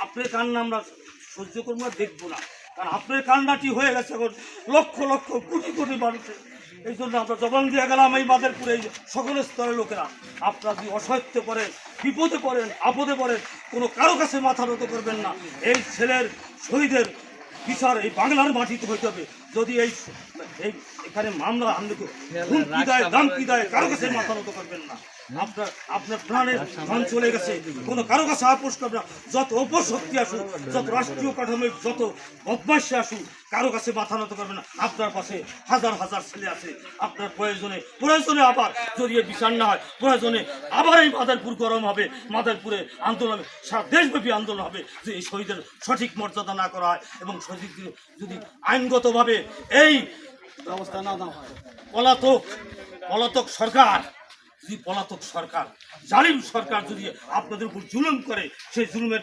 আপনার কান্না আমরা সহ্য করবো না, দেখবো না, কারণ আপনার কান্নাটি হয়ে গেছে এখন লক্ষ লক্ষ কোটি কোটি মানুষের। এই জন্য আমরা জবান দিয়ে গেলাম এই মাদারপুরে এই সকল স্তরের লোকেরা, আপনারা যদি অসহায়ত্ব করেন, বিপদে পড়েন, আপদে পড়েন, কোনো কারো কাছে মাথা নত করবেন না। এই ছেলের শহীদের বিচার এই বাংলার মাটিতে হইতে হবে। যদি এই এখানে মামলা আমলিকে হুমকি দেয়, দামকি দেয়, কারো কাছে মাথা নত করবেন না। আপনার প্রাণের ধন চলে গেছে, কোনো কারো কাছে আপোষ করবে না। যত অপশক্তি আসুক, যত রাষ্ট্রীয় কাঠামো, যত বদমাইশি আসুক, কারো কাছে মাথা নত করবে না। আপনার পাশে হাজার হাজার ছেলে আছে। আপনার প্রয়োজনে আবার যদি বিচার না হয়, প্রয়োজনে আবার এই মাদারপুর গরম হবে, মাদারপুরে আন্দোলন হবে, সারা দেশব্যাপী আন্দোলন হবে, যে এই শহীদের সঠিক মর্যাদা না করা হয় এবং সঠিক যদি আইনগতভাবে এই ব্যবস্থা না দেওয়া হয়। পলাতক সরকার, যদি পলাতক সরকার, জালিম সরকার যদি আপনাদের উপর জুলুম করে, সেই জুলুমের